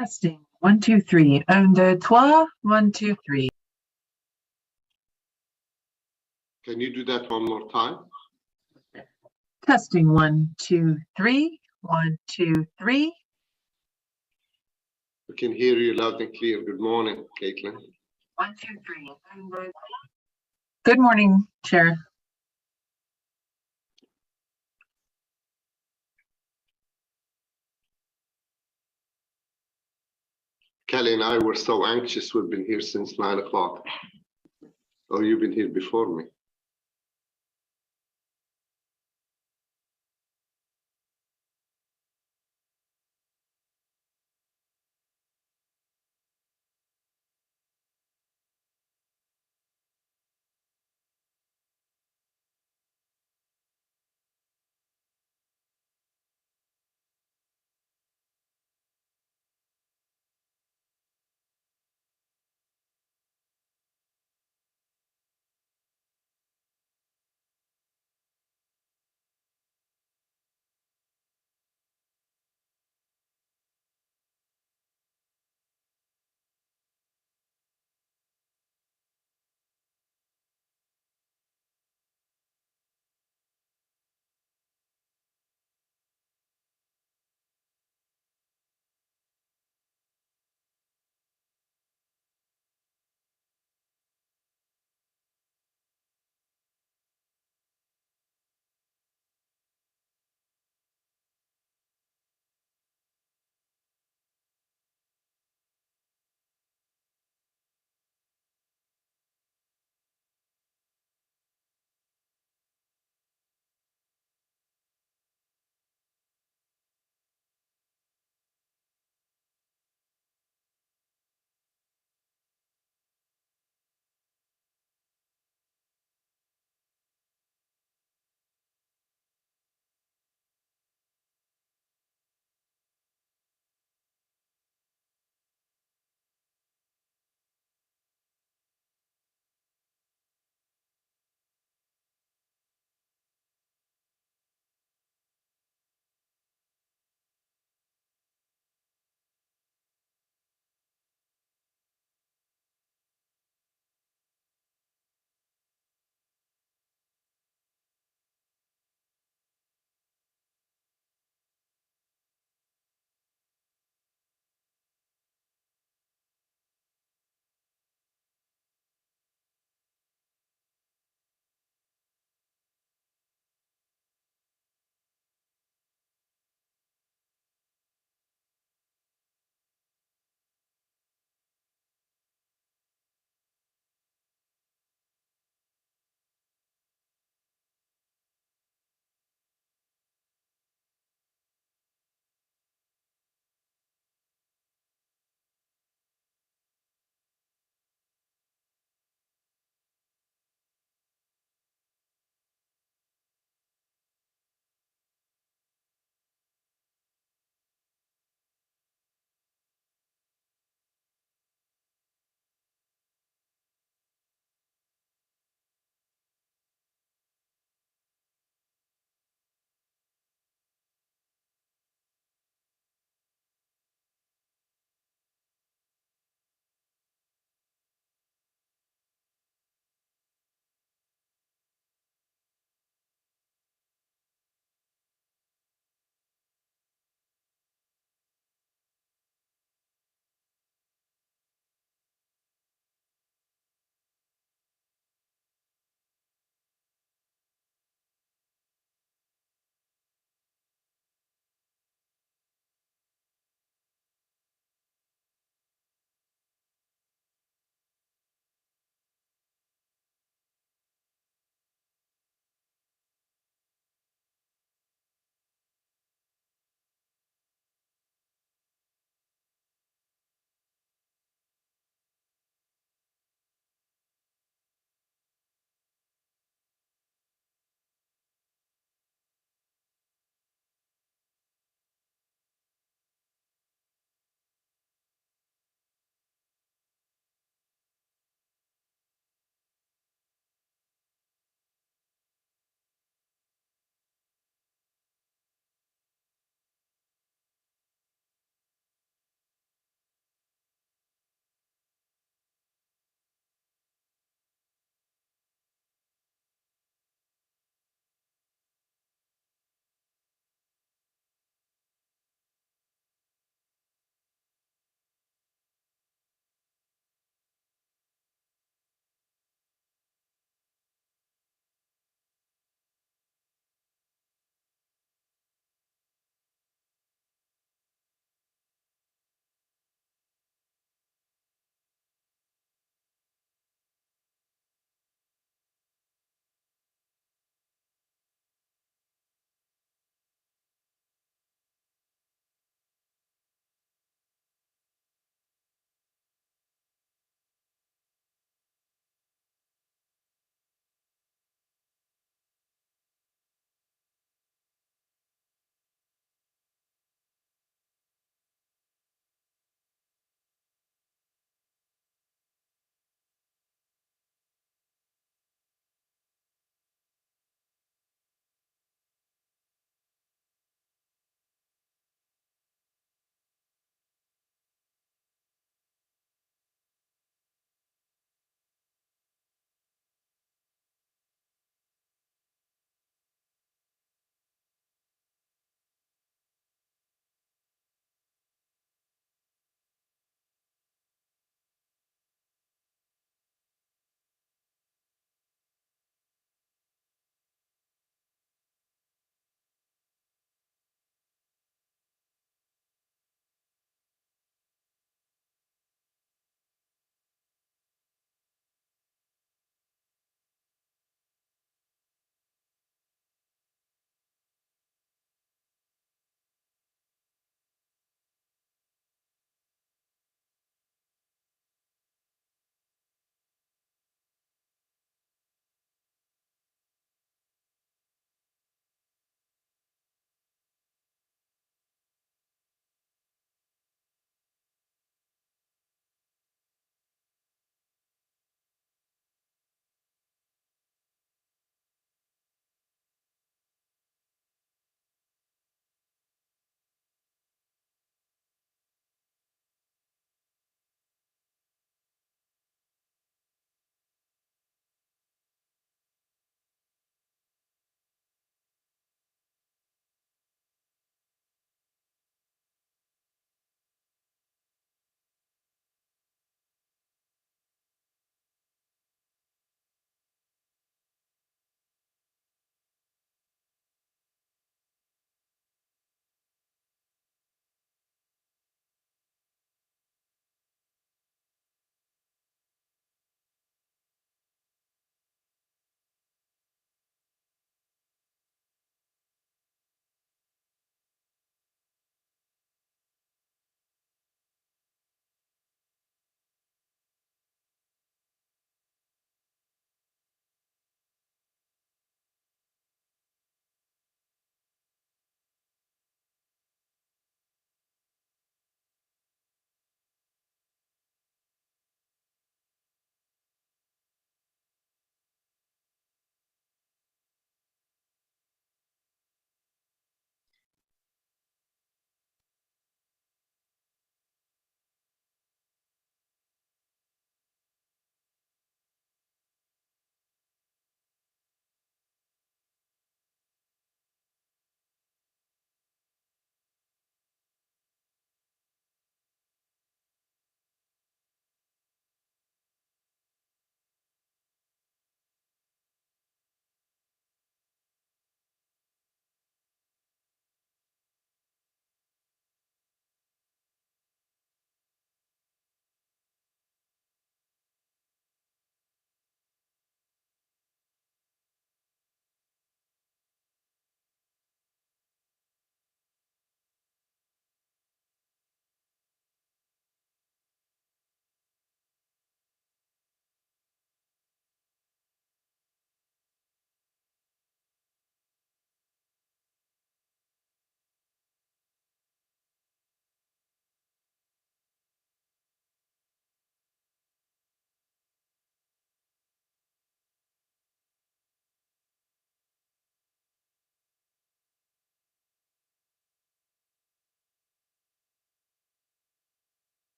Testing. 1, 2, 3. Un, deux, trois. 1, 2, 3. Can you do that one more time? Testing. 1, 2, 3. 1, 2, 3. We can hear you loud and clear. Good morning, Caitlin. 1, 2, 3. Good morning, Chair. Kelly and I were so anxious. We've been here since 9 o'clock. Oh, you've been here before me.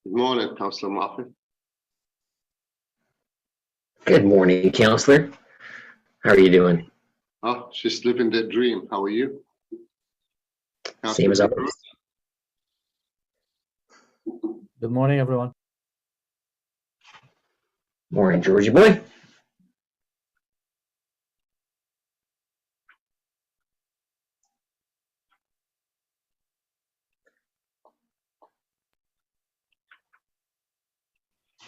Good morning, Councillor Moffat. Good morning, Counselor. How are you doing? Oh, she's living the dream. How are you? Same as Councillor always. Good morning, everyone. Morning, Georgie boy.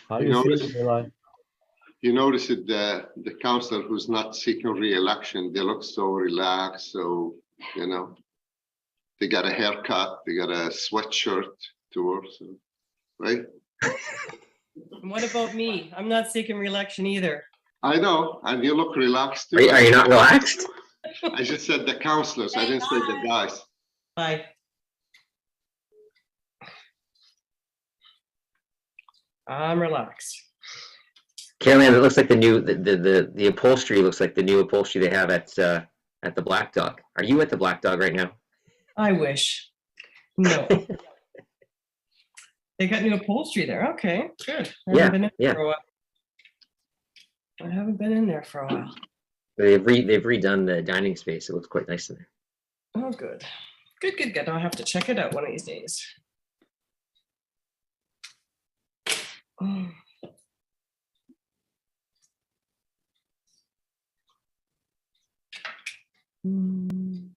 How You you notice- feeling, Eli? You notice it, the councillor who's not seeking re-election, they look so relaxed, so, you know, they got a haircut, they got a sweatshirt to wear, so, right? And what about me? I'm not seeking re-election either. I know, and you look relaxed too. Are you not relaxed? I just said the councillors, I didn't say the guys. Bye. I'm relaxed. Caroline, it looks like the upholstery looks like the new upholstery they have at the Black Dog. Are you at the Black Dog right now? I wish. No. They got new upholstery there. Okay, good. I haven't been in yeah. for a while. I haven't been in there for a while. They've redone the dining space. It looks quite nice in there. Oh, good. Good. I'll have to check it out one of these days. Mm. Mm.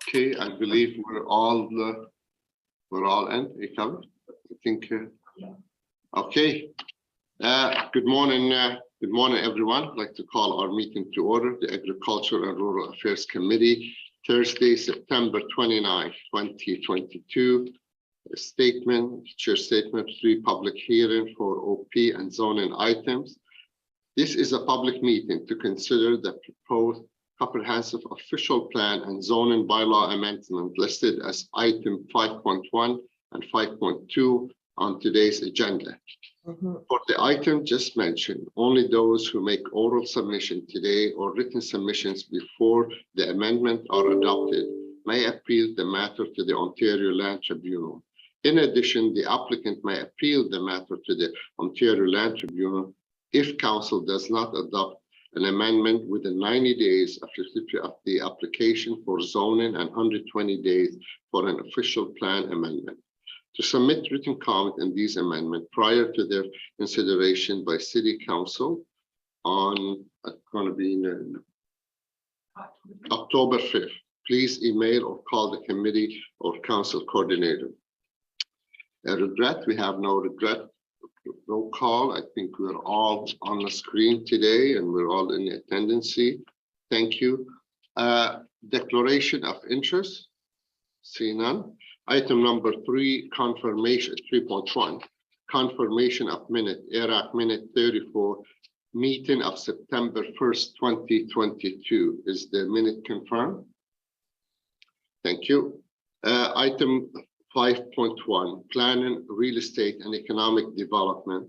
Okay, I believe we're all in. You covered? I think. Okay. Good morning, everyone. I'd like to call our meeting to order. The Agriculture and Rural Affairs Committee, Thursday, September 29, 2022. Chair statement, 3 public hearing for OP and zoning items. This is a public meeting to consider the proposed comprehensive official plan and zoning bylaw amendment listed as item 5.1 and 5.2 on today's agenda. For the item just mentioned, only those who make oral submission today or written submissions before the amendment are adopted may appeal the matter to the Ontario Land Tribunal. In addition, the applicant may appeal the matter to the Ontario Land Tribunal if council does not adopt an amendment within 90 days of the application for zoning and 120 days for an official plan amendment. To submit written comment in these amendments prior to their consideration by City Council on October 5th. Please email or call the committee or council coordinator. I regret, we have no regret. Roll call. I think we're all on the screen today and we're all in attendance. Thank you. Declaration of interest. See none. Item number 3, confirmation, 3.1, confirmation of minute, ERAC minute 34, meeting of September 1st, 2022. Is the minute confirmed? Thank you. Item 5.1, planning, real estate and economic development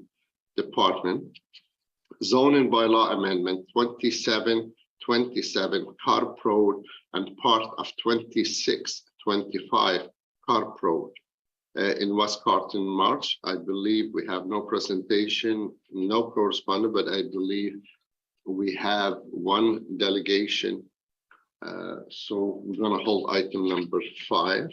department, zoning bylaw amendment 2727 Carp Road and part of 2625 Carp Road in West Carleton, March. I believe we have no presentation, no correspondent, but I believe we have one delegation. So we're going to hold item number 5.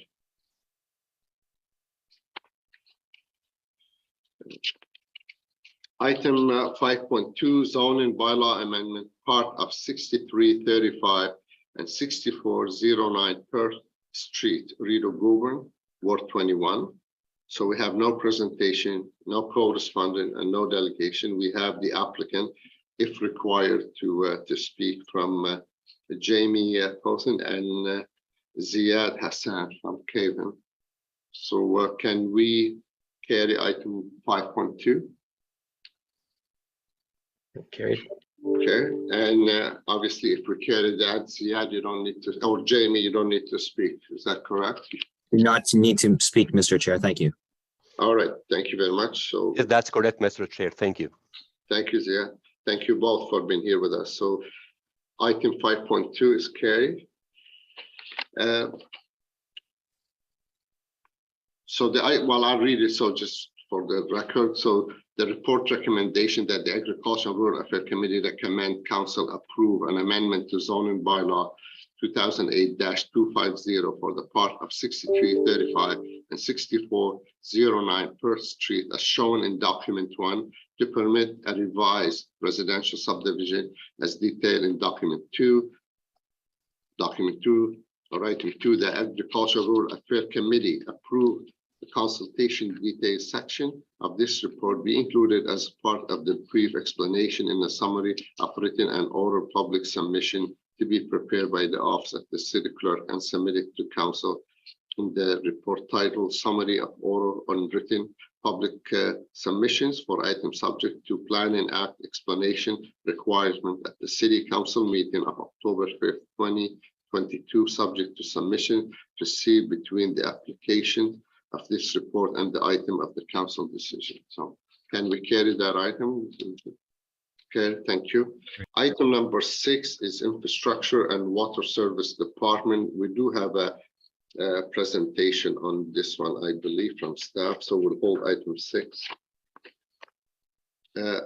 Item 5.2, zoning bylaw amendment, part of 6335 and 6409 Perth Street, Rideau Goulburn, Ward 21. So we have no presentation, no correspondence, and no delegation. We have the applicant, if required, to speak from Jamie Posen and Ziad Hassan from Cavan. So can we carry item 5.2? Carried. Okay, and obviously if we carry that, Ziad, you don't need to, or Jamie, you don't need to speak. Is that correct? Do not need to speak, Mr. Chair. Thank you. All right, thank you very much. So Yes, that's correct, Mr. Chair. Thank you. thank you, Ziad. Thank you both for being here with us. So item 5.2 is carried. Well, I'll read it. So just for the record, so the report recommendation that the Agriculture and Rural Affairs Committee recommend Council approve an amendment to zoning bylaw 2008-250 for the part of 6335 and 6409 Perth Street as shown in document 1 to permit a revised residential subdivision as detailed in document 2. Document 2, or item 2, the Agriculture and Rural Affairs Committee approved the consultation details section of this report be included as part of the brief explanation in the summary of written and oral public submission to be prepared by the office of the city clerk and submitted to council in the report titled Summary of Oral and Written Public Submissions for items subject to Planning Act explanation requirement at the City Council meeting of October 5th, 2022, subject to submission received between the application of this report and the item of the council decision. So can we carry that item? Okay, thank you. Item number 6 is Infrastructure and Water Service Department. We do have a presentation on this one, I believe, from staff. So we'll hold item 6.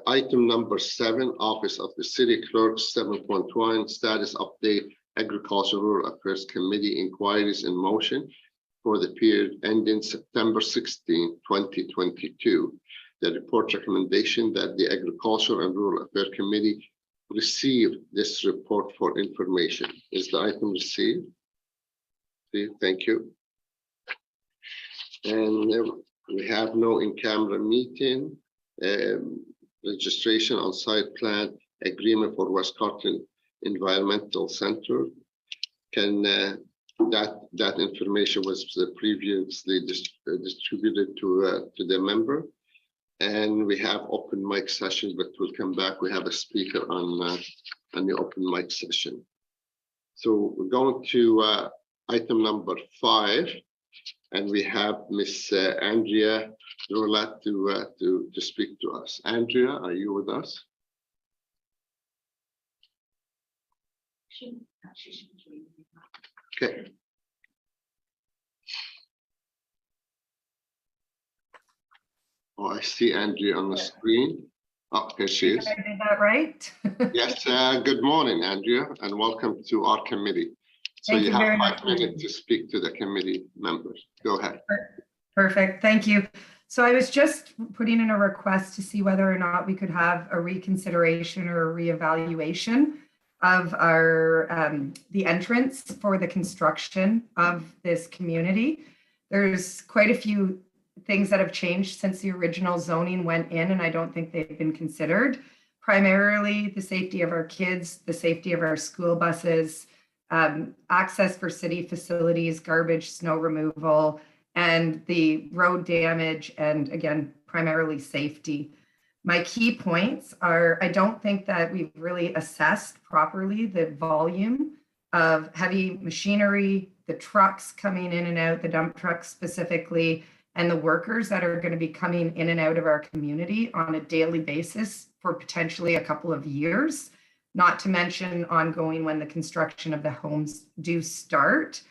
Item number 7, Office of the City Clerk, 7.1, status update, Agriculture Rural Affairs Committee inquiries in motion for the period ending September 16, 2022. The report recommendation that the Agriculture and Rural Affairs Committee receive this report for information. Is the item received? Thank you. And we have no in-camera meeting. Registration on site plan agreement for West Carlton Environmental Center. Can that information was previously distributed to the member, and we have open mic session, but we'll come back. We have a speaker on the open mic session. So we're going to item number 5, and we have Miss Andrea Roulette to speak to us. Andrea, are you with us? Okay. Oh, I see Andrea on the screen. Oh, here she is. I did that right? Yes, good morning, Andrea, and welcome to our committee. So Thank you you have very 5 much. minutes to speak to the committee members. Go ahead. Perfect, thank you. So I was just putting in a request to see whether or not we could have a reconsideration or a reevaluation of our the entrance for the construction of this community. There's quite a few things that have changed since the original zoning went in, and I don't think they've been considered. Primarily the safety of our kids, the safety of our school buses, access for city facilities, garbage, snow removal, and the road damage, and again, primarily safety. My key points are, I don't think that we've really assessed properly the volume of heavy machinery, the trucks coming in and out, the dump trucks specifically, and the workers that are going to be coming in and out of our community on a daily basis for potentially a couple of years, not to mention ongoing when the construction of the homes do start.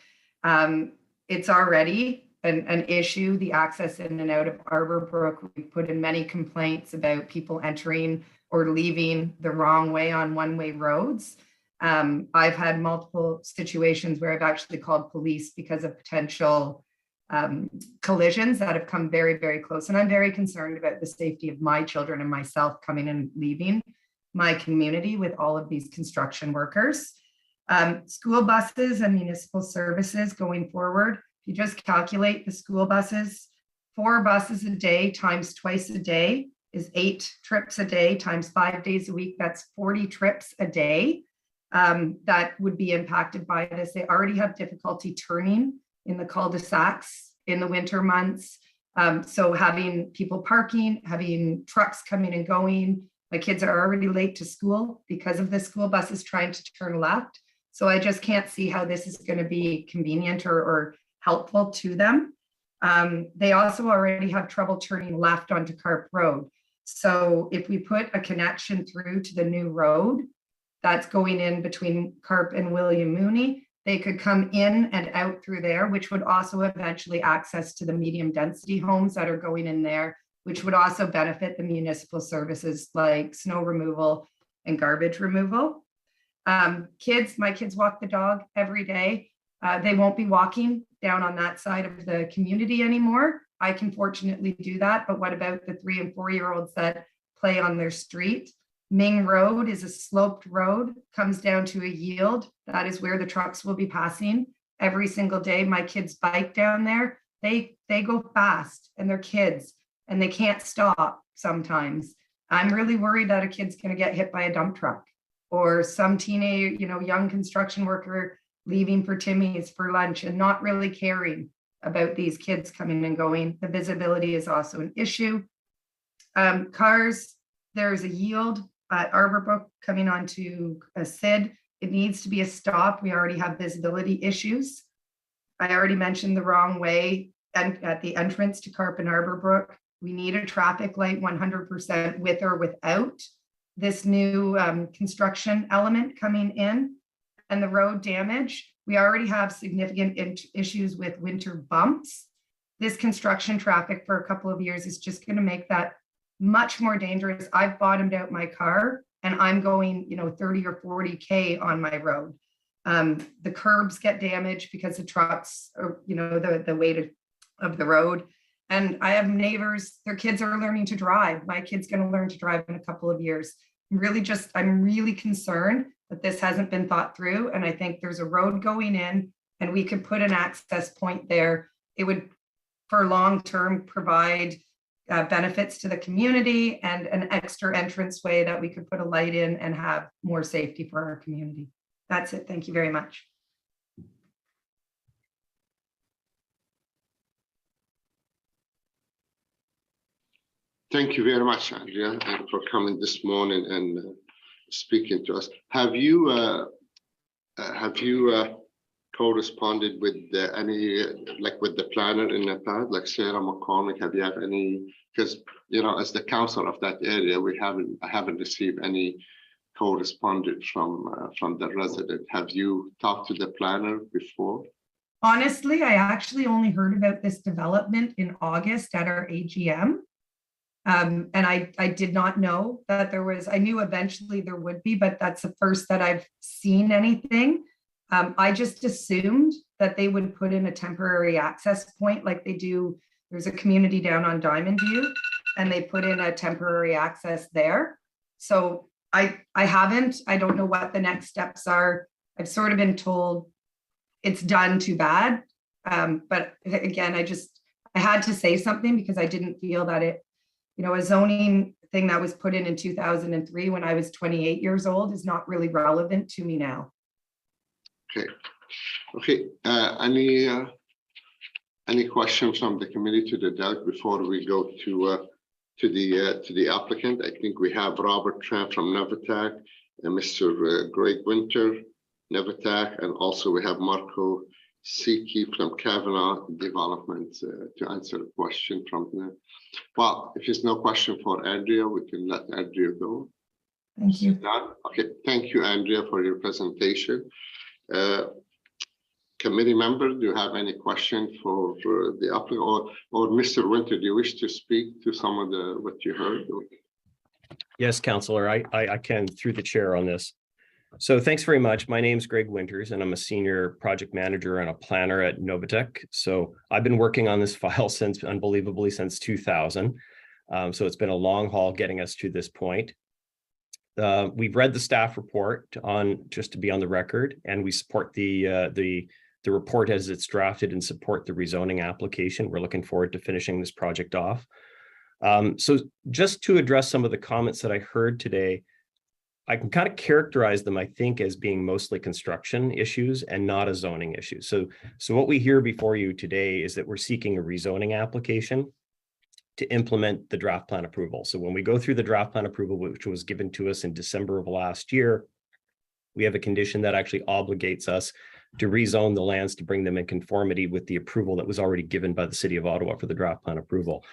It's already an issue, the access in and out of Arbor Brook. We've put in many complaints about people entering or leaving the wrong way on one-way roads. I've had multiple situations where I've actually called police because of potential collisions that have come very, very close. And I'm very concerned about the safety of my children and myself coming and leaving my community with all of these construction workers. School buses and municipal services going forward. If you just calculate the school buses, 4 buses a day times twice a day is 8 trips a day times 5 days a week. That's 40 trips a day that would be impacted by this. They already have difficulty turning in the cul-de-sacs in the winter months. So having people parking, having trucks coming and going. My kids are already late to school because of the school buses trying to turn left. So I just can't see how this is going to be convenient or helpful to them. They also already have trouble turning left onto Carp Road. So if we put a connection through to the new road that's going in between Carp and William Mooney, they could come in and out through there, which would also eventually access to the medium density homes that are going in there, which would also benefit the municipal services like snow removal and garbage removal. My kids walk the dog every day. They won't be walking down on that side of the community anymore. I can fortunately do that, but what about the 3 and 4-year-olds that play on their street? Ming Road is a sloped road, comes down to a yield. That is where the trucks will be passing every single day. My kids bike down there. They go fast and they're kids and they can't stop sometimes. I'm really worried that a kid's going to get hit by a dump truck or some teenage, young construction worker leaving for Timmy's for lunch and not really caring about these kids coming and going. The visibility is also an issue. Cars, there's a yield at Arborbrook coming onto a SID. It needs to be a stop. We already have visibility issues. I already mentioned the wrong way and at the entrance to Carp and Arborbrook. We need a traffic light 100% with or without this new construction element coming in. And the road damage, we already have significant issues with winter bumps. This construction traffic for a couple of years is just going to make that much more dangerous. I've bottomed out my car and I'm going, 30 or 40K on my road. The curbs get damaged because the trucks, or, the weight of the road. And I have neighbors, their kids are learning to drive. My kid's going to learn to drive in a couple of years. I'm really concerned that this hasn't been thought through. And I think there's a road going in and we could put an access point there. It would, for long-term, provide benefits to the community and an extra entrance way that we could put a light in and have more safety for our community. That's it. Thank you very much. Thank you very much, Andrea, and for coming this morning and speaking to us. Have you corresponded with any, with the planner in Nepal, like Sarah McCormick? Have you had any? Because as the council of that area, I haven't received any correspondence from the resident. Have you talked to the planner before? Honestly, I actually only heard about this development in August at our AGM. And I did not know that there was, I knew eventually there would be, but that's the first that I've seen anything. I just assumed that they would put in a temporary access point like they do. There's a community down on Diamond View and they put in a temporary access there. So I don't know what the next steps are. I've sort of been told it's done too bad. But again, I had to say something because I didn't feel that it, a zoning thing that was put in 2003 when I was 28 years old is not really relevant to me now. Okay. Any questions from the committee to the delegate before we go to the applicant? I think we have Robert Tran from Manatech and Mr. Greg Winter, Manatech, and also we have Marco Siki from Kavanaugh Development to answer a question from them. Well, if there's no question for Andrea, we can let Andrea go. Thank you. Okay, thank you, Andrea, for your presentation. Committee member, do you have any question for the applicant or Mr. Winter? Do you wish to speak to some of what you heard? Yes, Councillor, I can through the chair on this. So thanks very much. My name's Greg Winters, and I'm a senior project manager and a planner at Manatech. So I've been working on this file unbelievably since 2000. So it's been a long haul getting us to this point. We've read the staff report just to be on the record, and we support the report as it's drafted and support the rezoning application. We're looking forward to finishing this project off. So just to address some of the comments that I heard today, I can kind of characterize them, I think, as being mostly construction issues and not a zoning issue. So what we hear before you today is that we're seeking a rezoning application to implement the draft plan approval. So when we go through the draft plan approval, which was given to us in December of last year, we have a condition that actually obligates us to rezone the lands to bring them in conformity with the approval that was already given by the City of Ottawa for the draft plan approval.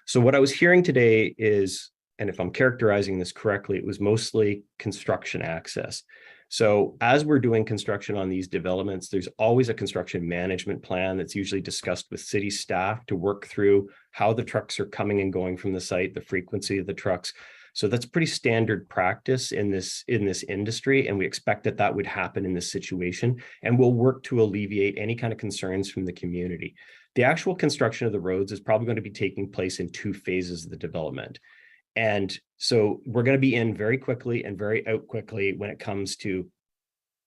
So what I was hearing today is, and if I'm characterizing this correctly, it was mostly construction access. So as we're doing construction on these developments, there's always a construction management plan that's usually discussed with city staff to work through how the trucks are coming and going from the site, the frequency of the trucks. So that's pretty standard practice in this industry, and we expect that would happen in this situation, and we'll work to alleviate any kind of concerns from the community. The actual construction of the roads is probably going to be taking place in 2 phases of the development. And so we're going to be in very quickly and very out quickly when it comes to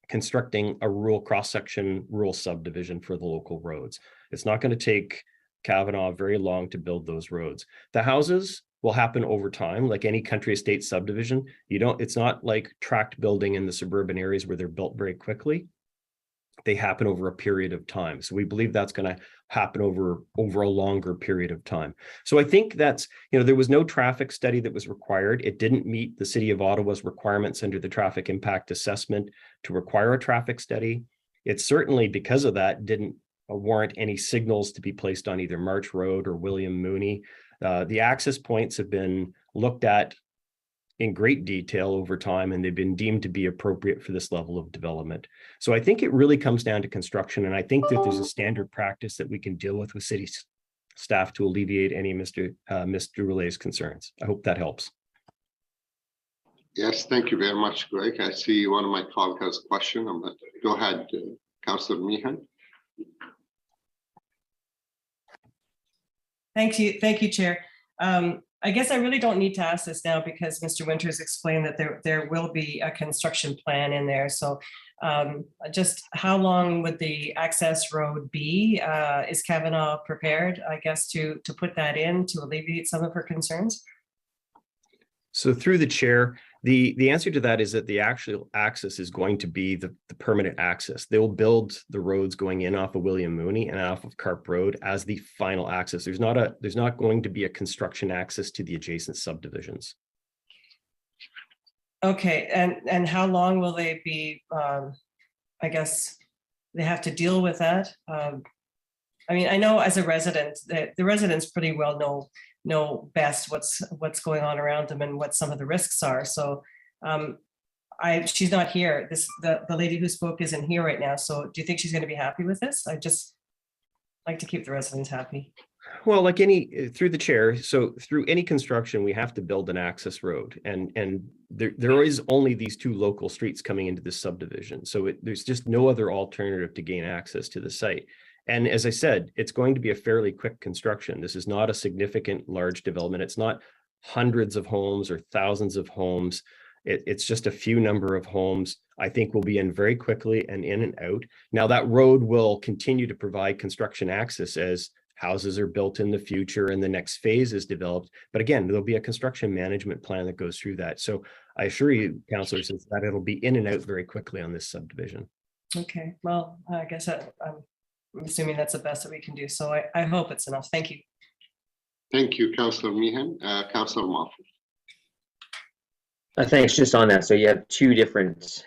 constructing a rural cross-section, rural subdivision for the local roads. It's not going to take Kavanaugh very long to build those roads. The houses will happen over time, like any country estate subdivision. It's not like tract building in the suburban areas where they're built very quickly. They happen over a period of time. So we believe that's going to happen over a longer period of time. So I think that's, there was no traffic study that was required. It didn't meet the City of Ottawa's requirements under the traffic impact assessment to require a traffic study. It certainly, because of that, didn't warrant any signals to be placed on either March Road or William Mooney. The access points have been looked at in great detail over time, and they've been deemed to be appropriate for this level of development. So I think it really comes down to construction, and I think that there's a standard practice that we can deal with city staff to alleviate any Mr. Roulet's concerns. I hope that helps. Yes, thank you very much, Greg. I see one of my colleagues has a question. Go ahead, Councillor Meehan. Thank you, Chair. I guess I really don't need to ask this now because Mr. Winters explained that there will be a construction plan in there. So just how long would the access road be? Is Kavanaugh prepared, I guess, to put that in to alleviate some of her concerns? So through the chair, the answer to that is that the actual access is going to be the permanent access. They will build the roads going in off of William Mooney and off of Carp Road as the final access. There's not going to be a construction access to the adjacent subdivisions. Okay, and how long will they be? I guess they have to deal with that. I mean, I know as a resident that the residents pretty well know best what's going on around them and what some of the risks are. So she's not here. The lady who spoke isn't here right now. So do you think she's going to be happy with this? I just like to keep the residents happy. Well, through the chair, so through any construction, we have to build an access road, and there is only these 2 local streets coming into this subdivision. So there's just no other alternative to gain access to the site. And as I said, it's going to be a fairly quick construction. This is not a significant large development. It's not hundreds of homes or thousands of homes. It's just a few number of homes. I think we'll be in very quickly and in and out. Now that road will continue to provide construction access as houses are built in the future and the next phase is developed. But again, there'll be a construction management plan that goes through that. So I assure you, councillors, that it'll be in and out very quickly on this subdivision. Okay, well, I guess I'm assuming that's the best that we can do. So I hope it's enough. Thank you. Thank you, Councillor Meehan. Councillor Moffat. Thanks. Just on that, so you have two different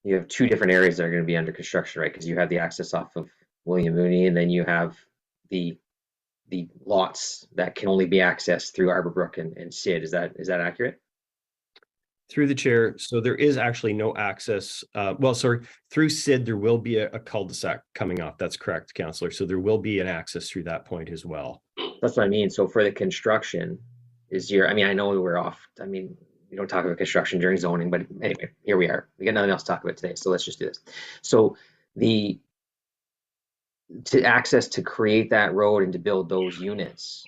areas that are going to be under construction, right? Because you have the access off of William Mooney, and then you have the lots that can only be accessed through Arbor and Sid. Is that accurate? Through the chair, so there is actually no access. Through Sid, there will be a cul-de-sac coming off. That's correct, councillor. So there will be an access through that point as well. That's what I mean. So for the construction, I know we're off. I mean, we don't talk about construction during zoning, but anyway, here we are. We got nothing else to talk about today, so let's just do this. So to create that road and to build those units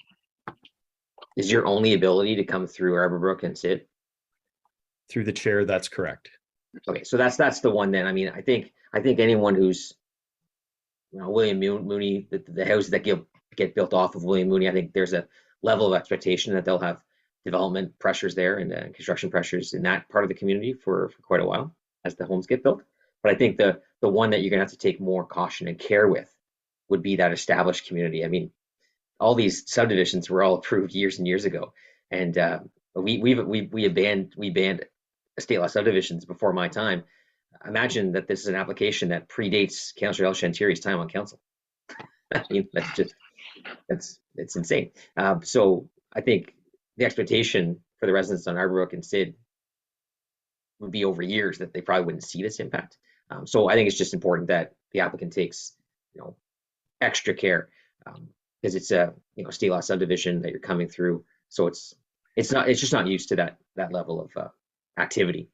is your only ability to come through Arbor and Sid? Through the chair, that's correct. Okay, so that's the one then. I mean, I think anyone who's, William Mooney, the houses that get built off of William Mooney, I think there's a level of expectation that they'll have development pressures there and construction pressures in that part of the community for quite a while as the homes get built. But I think the one that you're gonna have to take more caution and care with would be that established community. I mean, all these subdivisions were all approved years and years ago, and we banned estate lot subdivisions before my time. Imagine that this is an application that predates Councillor El Shantiri's time on council. I mean, it's insane. So I think the expectation for the residents on Arbor and Sid would be over years that they probably wouldn't see this impact. So I think it's just important that the applicant takes, extra care, because it's a estate lot subdivision that you're coming through. So it's just not used to that level of activity.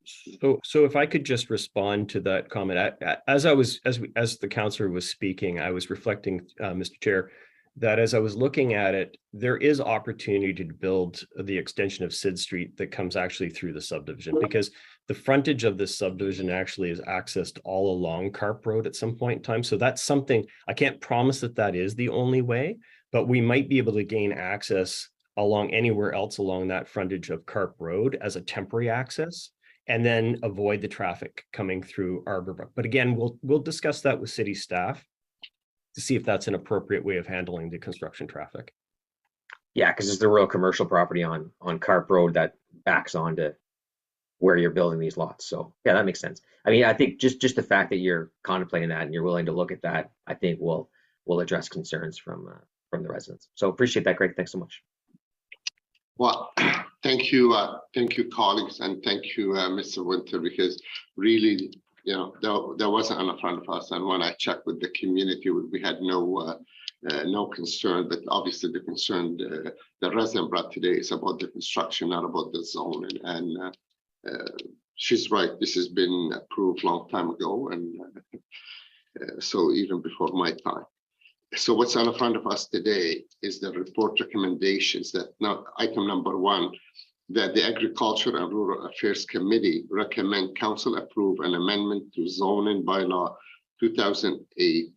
So if I could just respond to that comment, as the councillor was speaking, I was reflecting, Mr. Chair, that as I was looking at it, there is opportunity to build the extension of Sid Street that comes actually through the subdivision, because the frontage of this subdivision actually is accessed all along Carp Road at some point in time. So that's something, I can't promise that is the only way, but we might be able to gain access along anywhere else along that frontage of Carp Road as a temporary access, and then avoid the traffic coming through Arbor. But again, we'll discuss that with city staff to see if that's an appropriate way of handling the construction traffic. Yeah, because there's the rural commercial property on Carp Road that backs onto where you're building these lots. So yeah, that makes sense. I mean, I think just the fact that you're contemplating that and you're willing to look at that, I think will address concerns from the residents. So appreciate that, Greg. Thanks so much. Well, thank you, colleagues, and thank you, Mr. Winter, because really, there wasn't in front of us, and when I checked with the community, we had no concern. But obviously, the concern the resident brought today is about the construction, not about the zoning. And she's right. This has been approved a long time ago, and so even before my time. So what's in front of us today is the report recommendations that now item number 1, that the Agriculture and Rural Affairs Committee recommend council approve an amendment to zoning bylaw 2008-250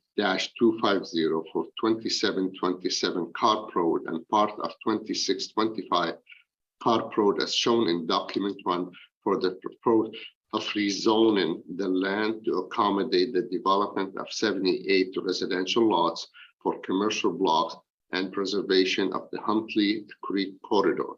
for 2727 Carp Road and part of 2625 Carp Road as shown in document 1 for the proposal of rezoning the land to accommodate the development of 78 residential lots for commercial blocks and preservation of the Huntley Creek corridor.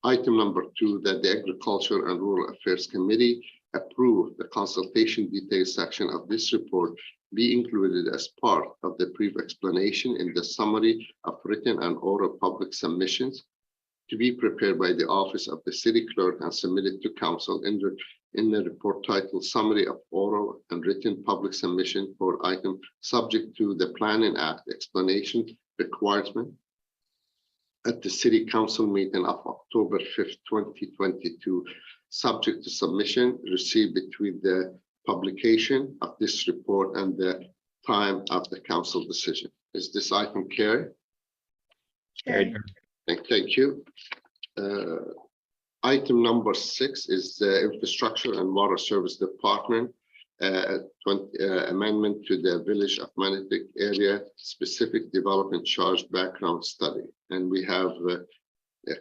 Item number 2, that the Agriculture and Rural Affairs Committee approve the consultation details section of this report be included as part of the brief explanation in the summary of written and oral public submissions to be prepared by the Office of the City Clerk and submitted to Council in the report titled Summary of Oral and Written Public Submission for item subject to the Planning Act explanation requirement at the City Council meeting of October 5th, 2022, subject to submission received between the publication of this report and the time of the Council decision. Is this item carried? Carried. Thank you. Item number 6 is the Infrastructure and Water Service Department amendment to the Village of Manatech Area Specific Development Charge Background Study. And we have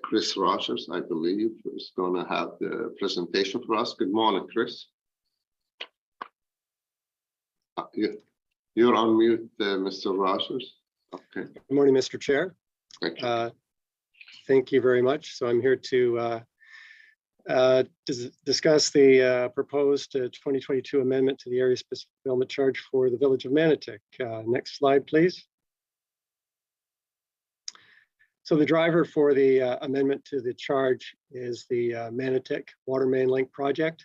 Chris Rogers, I believe, is going to have the presentation for us. Good morning, Chris. You're on mute, Mr. Rogers. Okay. Good morning, Mr. Chair. Thank you. Thank you very much. So I'm here to discuss the proposed 2022 amendment to the area specific development charge for the Village of Manatech. Next slide, please. So the driver for the amendment to the charge is the Manatech Water Main Link project.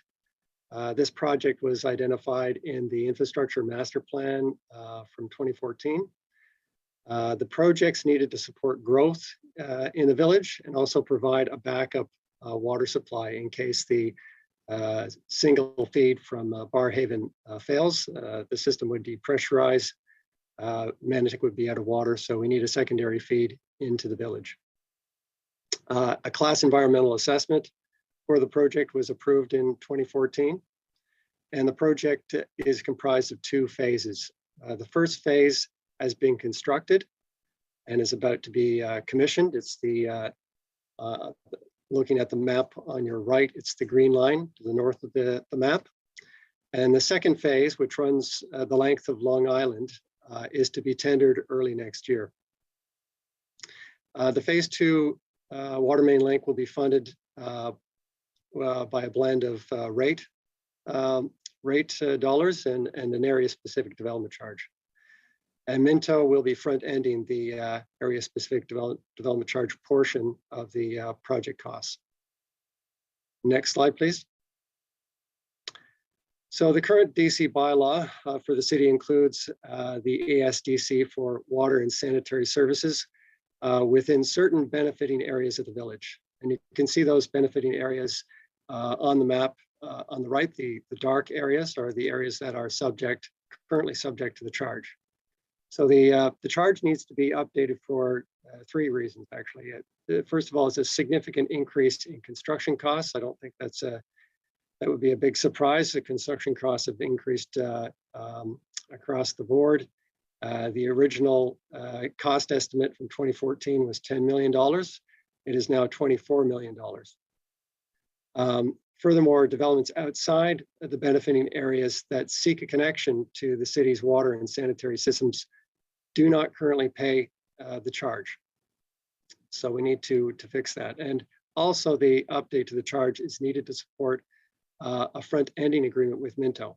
This project was identified in the Infrastructure Master Plan from 2014. The project's needed to support growth in the village and also provide a backup water supply in case the single feed from Barrhaven fails. The system would depressurize. Manatech would be out of water, so we need a secondary feed into the village. A class environmental assessment for the project was approved in 2014, and the project is comprised of 2 phases. The first phase has been constructed and is about to be commissioned. It's the, looking at the map on your right, it's the green line to the north of the map. And the second phase, which runs the length of Long Island, is to be tendered early next year. The phase 2 water main link will be funded by a blend of rate dollars and an area-specific development charge. And Minto will be front-ending the area-specific development charge portion of the project costs. Next slide, please. So the current DC bylaw for the city includes the ASDC for water and sanitary services within certain benefiting areas of the village. And you can see those benefiting areas on the map on the right. The dark areas are the areas that are currently subject to the charge. So the charge needs to be updated for 3 reasons, actually. First of all, it's a significant increase in construction costs. I don't think that would be a big surprise. The construction costs have increased across the board. The original cost estimate from 2014 was $10 million. It is now $24 million. Furthermore, developments outside of the benefiting areas that seek a connection to the city's water and sanitary systems do not currently pay the charge. So we need to fix that. And also the update to the charge is needed to support a front-ending agreement with Minto.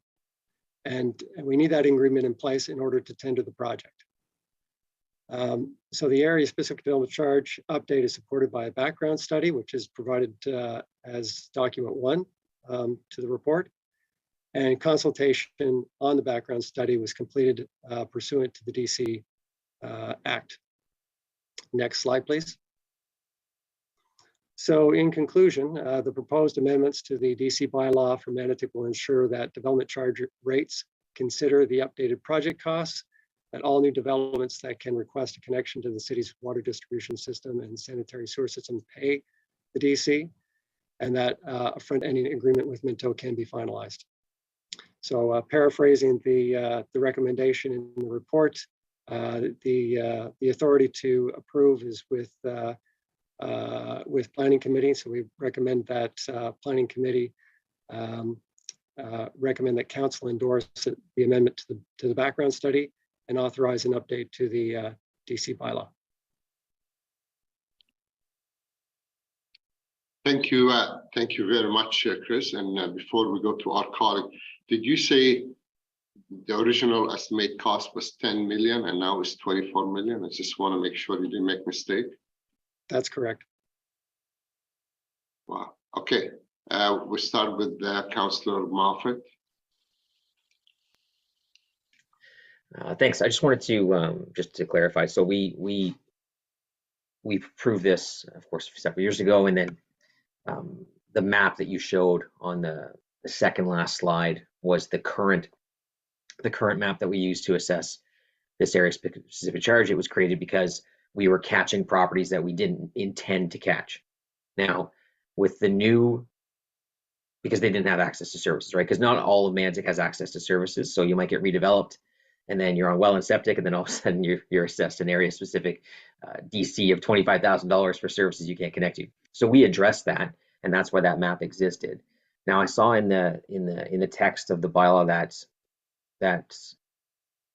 And we need that agreement in place in order to tender the project. So the area-specific development charge update is supported by a background study, which is provided as document 1 to the report. And consultation on the background study was completed pursuant to the DC Act. Next slide, please. So in conclusion, the proposed amendments to the DC bylaw for Manatech will ensure that development charge rates consider the updated project costs, that all new developments that can request a connection to the city's water distribution system and sanitary sewer system pay the DC, and that a front-ending agreement with Minto can be finalized. So paraphrasing the recommendation in the report, the authority to approve is with Planning Committee. So we recommend that Planning Committee recommend that Council endorse the amendment to the background study and authorize an update to the DC bylaw. Thank you very much, Chris. And before we go to our colleague, did you say the original estimate cost was 10 million and now it's 24 million? I just want to make sure you didn't make a mistake. That's correct. Wow. Okay. We start with Councillor Moffat. Thanks. I just wanted to just to clarify. So we approved this, of course, several years ago, and then the map that you showed on the second last slide was the current map that we used to assess this area specific charge. It was created because we were catching properties that we didn't intend to catch. Now, with the new, because they didn't have access to services, right? Because not all of Manatech has access to services. So you might get redeveloped and then you're on well and septic, and then all of a sudden you're assessed an area specific DC of $25,000 for services you can't connect to. So we addressed that, and that's why that map existed. Now I saw in the text of the bylaw that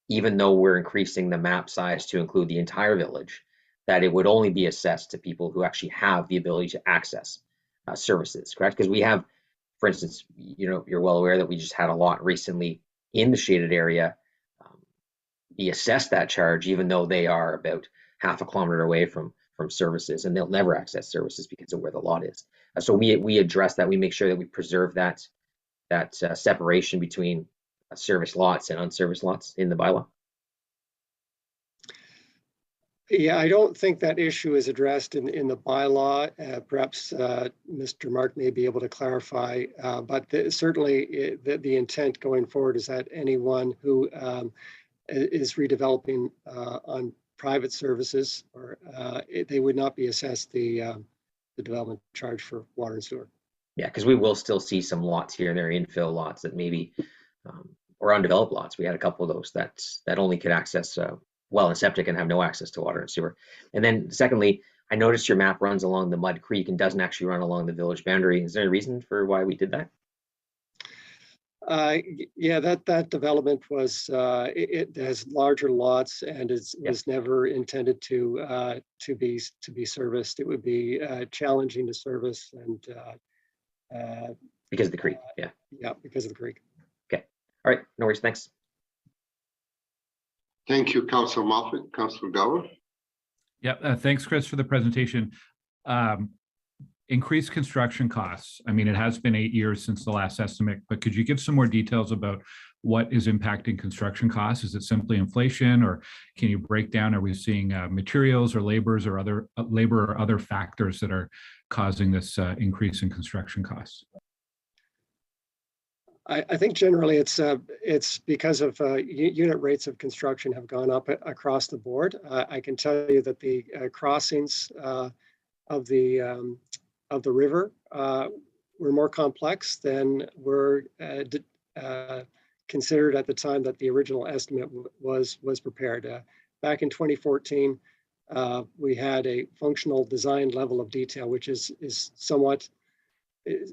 even though we're increasing the map size to include the entire village, that it would only be assessed to people who actually have the ability to access services, correct? Because we have, for instance, you're well aware that we just had a lot recently in the shaded area be assessed that charge, even though they are about half a kilometer away from services, and they'll never access services because of where the lot is. So we address that. We make sure that we preserve that separation between service lots and unserviced lots in the bylaw. Yeah, I don't think that issue is addressed in the bylaw. Perhaps Mr. Mark may be able to clarify, but certainly the intent going forward is that anyone who is redeveloping on private services, or they would not be assessed the development charge for water and sewer. Yeah, because we will still see some lots here and there, infill lots that maybe, or undeveloped lots. We had a couple of those that only could access well and septic and have no access to water and sewer. And then secondly, I noticed your map runs along the Mud Creek and doesn't actually run along the village boundary. Is there a reason for why we did that? Yeah, that development was it has larger lots and was never intended to be serviced. It would be challenging to service and because of the creek. Yeah. Yeah, because of the creek. Okay. All right. No worries. Thanks. Thank you, Councillor Moffat. Councillor Gower. Yeah, thanks, Chris, for the presentation. Increased construction costs. I mean, it has been 8 years since the last estimate, but could you give some more details about what is impacting construction costs? Is it simply inflation, or can you break down? Are we seeing materials or labor or other factors that are causing this increase in construction costs? I think generally it's because of unit rates of construction have gone up across the board. I can tell you that the crossings of the river were more complex than were considered at the time that the original estimate was prepared. Back in 2014, we had a functional design level of detail, which is somewhat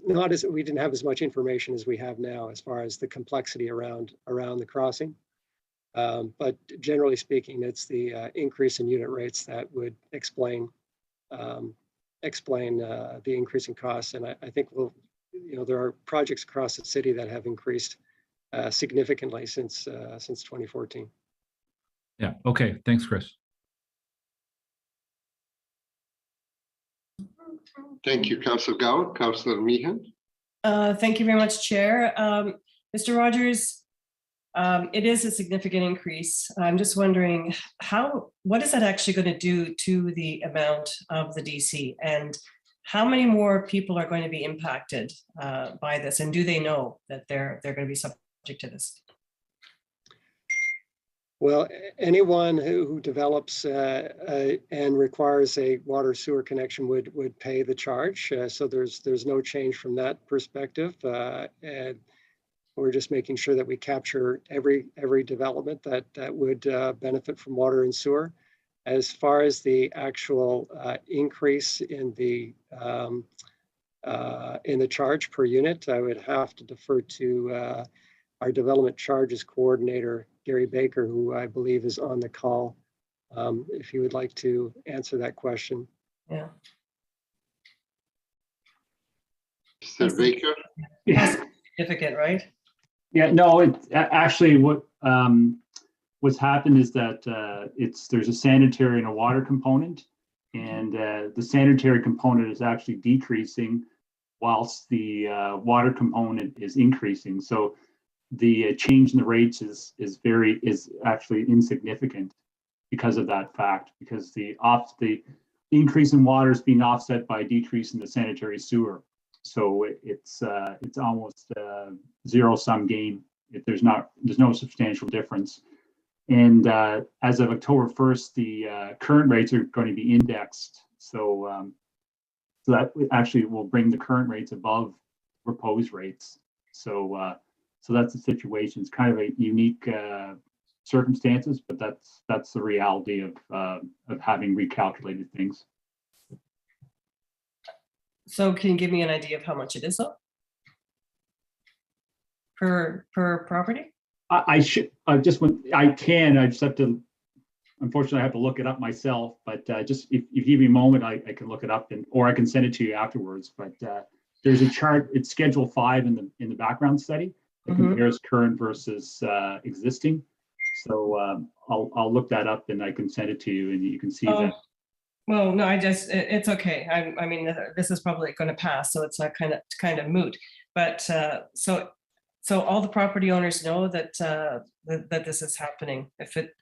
not as we didn't have as much information as we have now as far as the complexity around the crossing. But generally speaking, it's the increase in unit rates that would explain the increase in costs. And I think there are projects across the city that have increased significantly since 2014. Yeah. Okay. Thanks, Chris. Thank you, Councillor Gower. Councillor Meehan. Thank you very much, Chair. Mr. Rogers, it is a significant increase. I'm just wondering what is that actually going to do to the amount of the DC, and how many more people are going to be impacted by this, and do they know that they're going to be subject to this? Well, anyone who develops and requires a water sewer connection would pay the charge. So there's no change from that perspective. And we're just making sure that we capture every development that would benefit from water and sewer. As far as the actual increase in the charge per unit, I would have to defer to our development charges coordinator, Gary Baker, who I believe is on the call, if you would like to answer that question. Yeah. Mr. Baker. Yeah. Significant, right? Yeah, no, it's actually what's happened is that there's a sanitary and a water component, and the sanitary component is actually decreasing whilst the water component is increasing. So the change in the rates is actually insignificant because of that fact, because the increase in water is being offset by a decrease in the sanitary sewer. So it's almost zero-sum game. There's no substantial difference. And as of October 1st, the current rates are going to be indexed. So that actually will bring the current rates above proposed rates. So that's the situation. It's kind of a unique circumstances, but that's the reality of having recalculated things. So can you give me an idea of how much it is though? Per property? I just have to, unfortunately I have to look it up myself, but just if you give me a moment, I can look it up or I can send it to you afterwards. But there's a chart, it's Schedule 5 in the background study that compares current versus existing. So I'll look that up and I can send it to you and you can see that. Well, no, it's okay. I mean, this is probably going to pass, so it's not kind of moot. But so So all the property owners know that, that this is happening.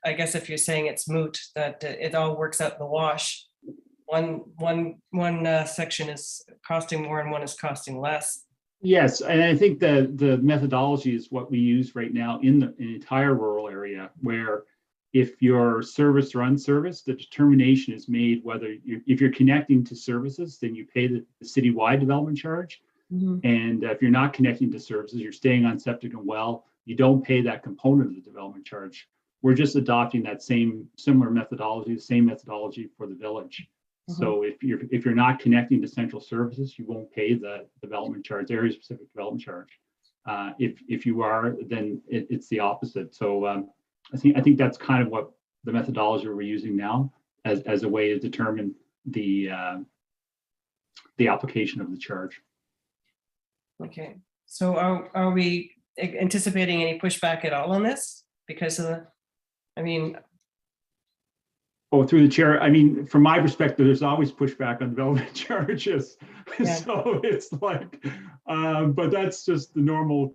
I guess if you're saying it's moot, that it all works out in the wash. One section is costing more and one is costing less. Yes, and I think the methodology is what we use right now in the entire rural area, where if you're serviced or unserviced, the determination is made whether if you're connecting to services, then you pay the citywide development charge. And if you're not connecting to services, you're staying on septic and well, you don't pay that component of the development charge. We're just adopting that similar methodology, the same methodology for the village. So if you're not connecting to central services, you won't pay the development charge, area specific development charge. If you are, then it's the opposite. So I think that's kind of what the methodology we're using now as a way to determine the application of the charge. Okay, so are we anticipating any pushback at all on this? Because of the, I mean. Oh, through the chair, I mean, from my perspective, there's always pushback on development charges. Yeah. So it's like, but that's just the normal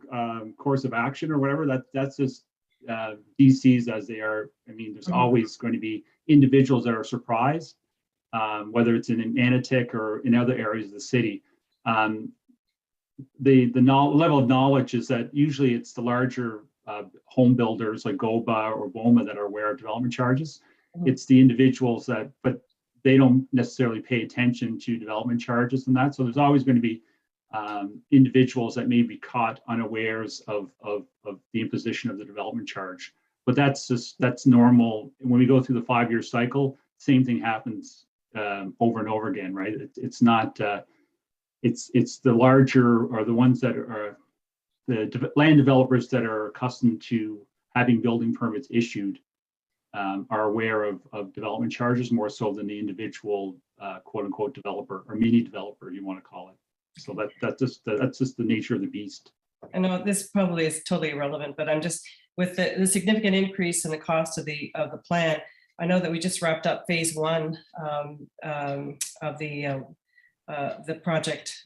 course of action or whatever. That's just DCs as they are. I mean, there's always going to be individuals that are surprised, whether it's in Manatech or in other areas of the city. The level of knowledge is that usually it's the larger home builders like GOBA or BOMA that are aware of development charges. It's the individuals that, but they don't necessarily pay attention to development charges and that. So there's always going to be individuals that may be caught unawares of the imposition of the development charge. But that's normal. When we go through the 5-year cycle, same thing happens over and over again, right? It's not. It's the larger or the ones that are the land developers that are accustomed to having building permits issued are aware of development charges more so than the individual quote unquote developer or mini developer, you want to call it. So that's just the nature of the beast. I know this probably is totally irrelevant, but I'm just with the significant increase in the cost of the plan. I know that we just wrapped up phase 1 of the project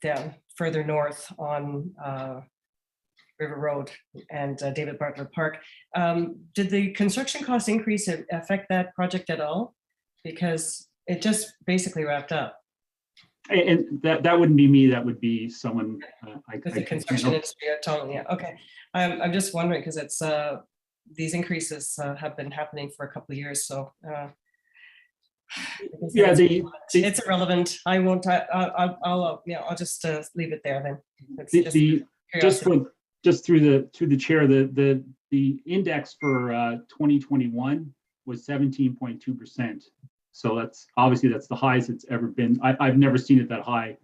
down further north on River Road and David Bartlett Park. Did the construction cost increase affect that project at all? Because it just basically wrapped up. And that wouldn't be me. That would be someone. The construction industry, totally. Yeah. Okay. I'm just wondering because it's these increases have been happening for a couple of years. So. Yeah, it's irrelevant. I won't. I'll just leave it there then. Just through the chair, the index for 2021 was 17.2%. So that's the highest it's ever been. I've never seen it that high.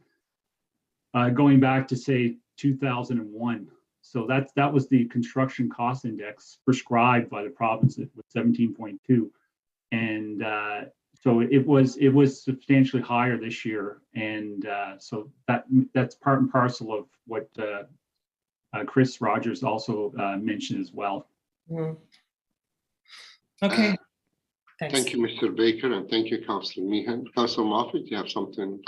Going back to say 2001. So that was the construction cost index prescribed by the province with 17.2, and so it was substantially higher this year, and so that's part and parcel of what Chris Rogers also mentioned as well. Okay. Thanks. Thank you, Mr. Baker, and thank you, Councillor Meehan. Councillor Moffat, do you have something?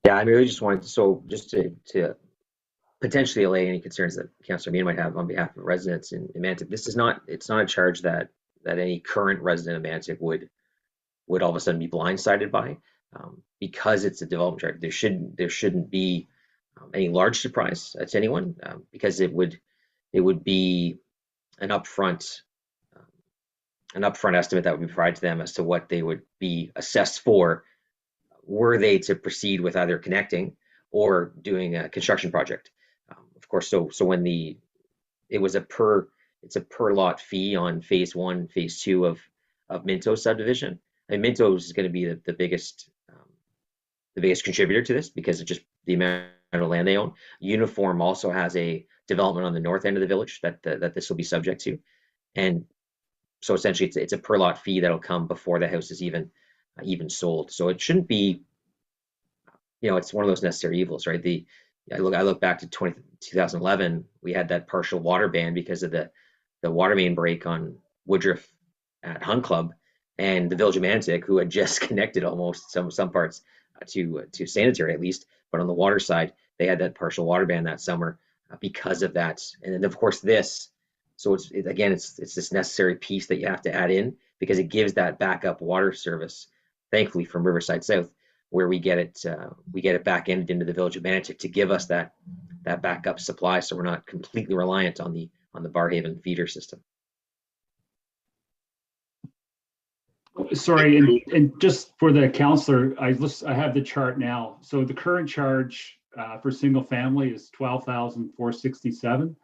Yeah, I really just wanted to potentially allay any concerns that Councillor Meehan might have on behalf of residents in Manatech. It's not a charge that any current resident of Manatech would all of a sudden be blindsided by, because it's a development charge. There shouldn't be any large surprise to anyone, because it would be an upfront estimate that would be provided to them as to what they would be assessed for were they to proceed with either connecting or doing a construction project. Of course, so when it's a per lot fee on phase 1, phase 2 of Minto subdivision. And Minto is going to be the biggest contributor to this because of just the amount of land they own. Uniform also has a development on the north end of the village that this will be subject to, and so essentially it's a per lot fee that'll come before the house is even sold. So it shouldn't be, it's one of those necessary evils, right? I look back to 2011, we had that partial water ban because of the water main break on Woodruff at Hun Club. And the village of Manatech, who had just connected almost some parts to sanitary at least, but on the water side, they had that partial water ban that summer. because of that. And then of course this, so again, it's this necessary piece that you have to add in because it gives that backup water service, thankfully from Riverside South, where we get it back into the village of Manatech to give us that backup supply, so we're not completely reliant on the Barhaven feeder system. Sorry, and just for the counselor, I have the chart now. So the current charge for single family is 12,467,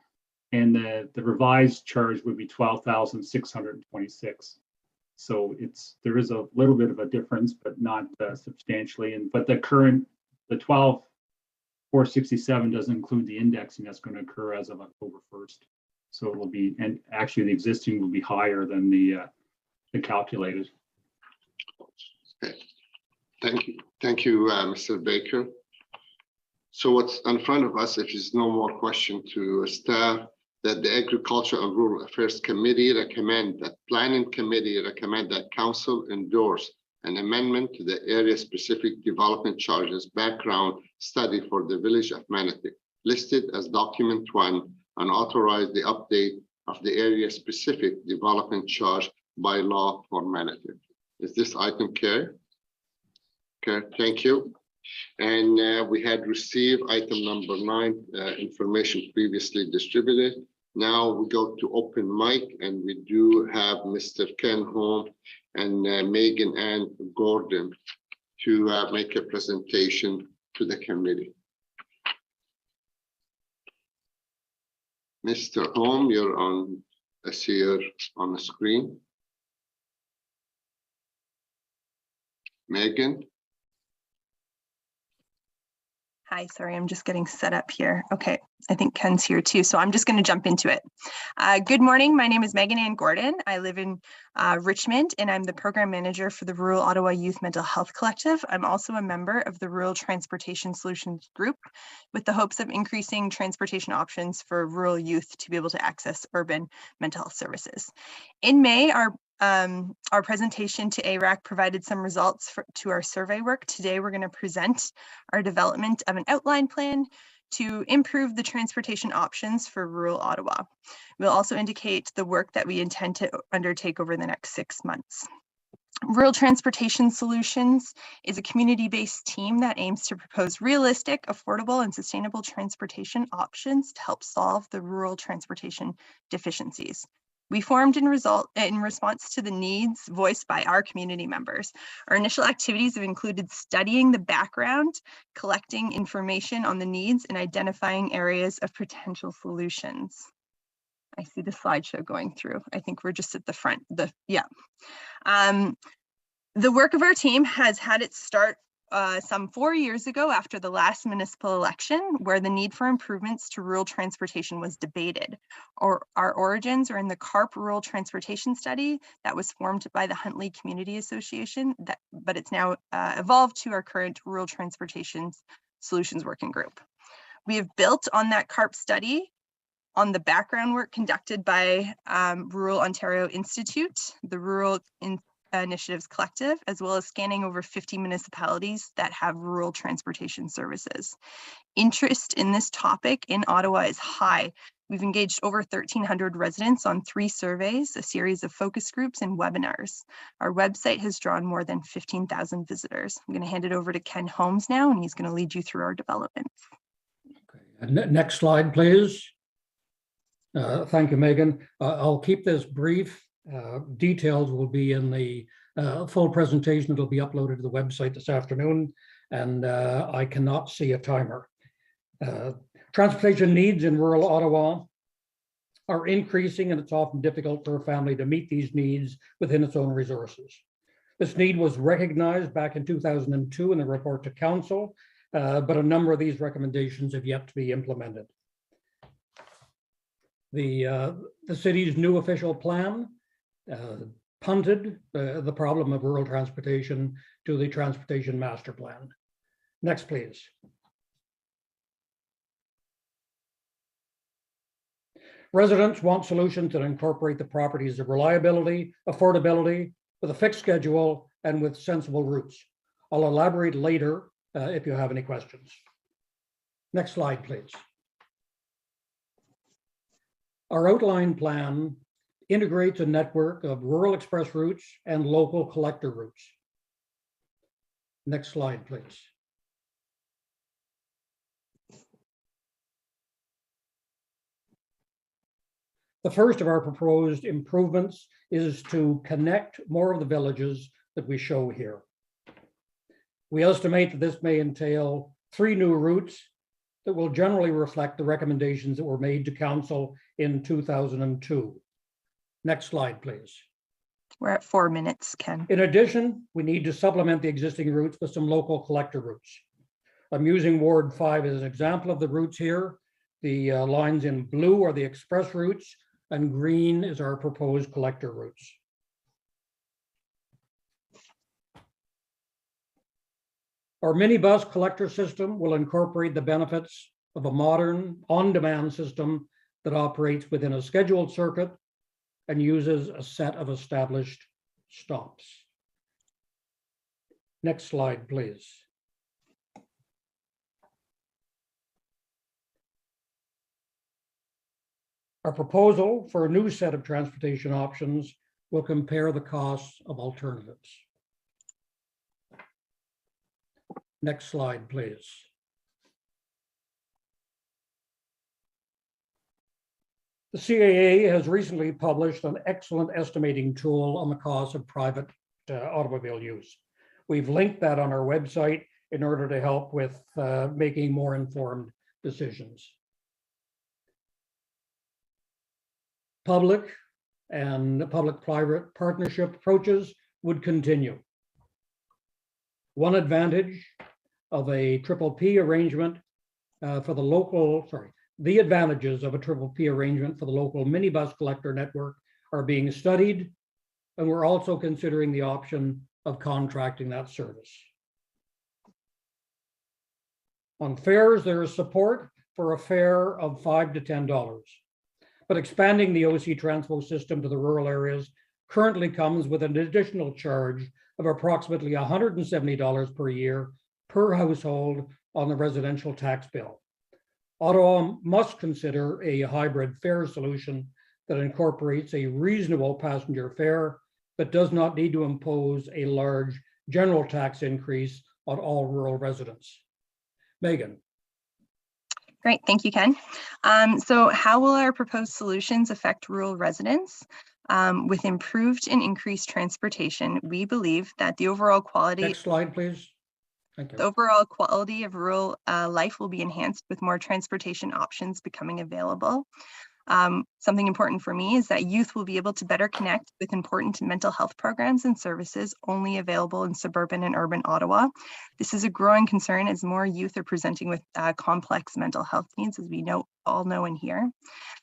and the revised charge would be 12,626. So there is a little bit of a difference, but not substantially. But the 12,467 doesn't include the indexing that's going to occur as of October 1st. So it will be, and actually the existing will be higher than the calculated. Okay. Thank you, Mr. Baker. So what's in front of us, if there's no more question to staff, that the Agriculture and Rural Affairs Committee Planning Committee recommend that Council endorse an amendment to the area-specific development charges background study for the Village of Manatech, listed as Document 1, and authorize the update of the area-specific development charge by law for Manatech. Is this item carried? Okay, thank you. And we had received item number 9, information previously distributed. Now we go to open mic, and we do have Mr. Ken Holm and Megan Ann Gordon to make a presentation to the committee. Mr. Holm, you're on, I see you're on the screen. Megan. Hi, sorry, I'm just getting set up here. Okay, I think Ken's here too, so I'm just going to jump into it. Good morning, my name is Megan Ann Gordon. I live in Richmond, and I'm the program manager for the Rural Ottawa Youth Mental Health Collective. I'm also a member of the Rural Transportation Solutions Group, with the hopes of increasing transportation options for rural youth to be able to access urban mental health services. In May, our presentation to ARAC provided some results to our survey work. Today, we're going to present our development of an outline plan to improve the transportation options for rural Ottawa. We'll also indicate the work that we intend to undertake over the next 6 months. Rural Transportation Solutions is a community-based team that aims to propose realistic, affordable, and sustainable transportation options to help solve the rural transportation deficiencies. We formed in response to the needs voiced by our community members. Our initial activities have included studying the background, collecting information on the needs, and identifying areas of potential solutions. I see the slideshow going through. I think we're just at the front. The work of our team has had its start some 4 years ago after the last municipal election, where the need for improvements to rural transportation was debated. Our origins are in the CARP Rural Transportation Study that was formed by the Huntley Community Association, but it's now evolved to our current Rural Transportation Solutions Working Group. We have built on that CARP study on the background work conducted by Rural Ontario Institute, the Rural Initiatives Collective, as well as scanning over 50 municipalities that have rural transportation services. Interest in this topic in Ottawa is high. We've engaged over 1,300 residents on 3 surveys, a series of focus groups, and webinars. Our website has drawn more than 15,000 visitors. I'm going to hand it over to Ken Holmes now, and he's going to lead you through our developments. Okay. Next slide, please. Thank you, Megan. I'll keep this brief. Details will be in the full presentation. It'll be uploaded to the website this afternoon, and I cannot see a timer. Transportation needs in rural Ottawa are increasing, and it's often difficult for a family to meet these needs within its own resources. This need was recognized back in 2002 in the report to council, but a number of these recommendations have yet to be implemented. The city's new official plan punted the problem of rural transportation to the Transportation Master Plan. Next, please. Residents want solutions that incorporate the properties of reliability, affordability, with a fixed schedule, and with sensible routes. I'll elaborate later if you have any questions. Next slide, please. Our outline plan integrates a network of rural express routes and local collector routes. Next slide, please. The first of our proposed improvements is to connect more of the villages that we show here. We estimate that this may entail 3 new routes that will generally reflect the recommendations that were made to Council in 2002. Next slide, please. We're at 4 minutes, Ken. In addition, we need to supplement the existing routes with some local collector routes. I'm using Ward 5 as an example of the routes here. The lines in blue are the express routes, and green is our proposed collector routes. Our minibus collector system will incorporate the benefits of a modern on-demand system that operates within a scheduled circuit and uses a set of established stops. Next slide, please. Our proposal for a new set of transportation options will compare the costs of alternatives. Next slide, please. The CAA has recently published an excellent estimating tool on the cost of private automobile use. We've linked that on our website in order to help with making more informed decisions. Public and public-private partnership approaches would continue. One advantage of a PPP arrangement for the local, the advantages of a PPP arrangement for the local minibus collector network are being studied, and we're also considering the option of contracting that service. On fares, there is support for a fare of $5 to $10. But expanding the OC Transpo system to the rural areas currently comes with an additional charge of approximately $170 per year per household on the residential tax bill. Ottawa must consider a hybrid fare solution that incorporates a reasonable passenger fare but does not need to impose a large general tax increase on all rural residents. Megan. Great, thank you, Ken. So how will our proposed solutions affect rural residents? With improved and increased transportation, we believe that the overall quality— Next slide, please. Thank you. The overall quality of rural life will be enhanced with more transportation options becoming available. Something important for me is that youth will be able to better connect with important mental health programs and services only available in suburban and urban Ottawa. This is a growing concern as more youth are presenting with complex mental health needs, as we all know and hear.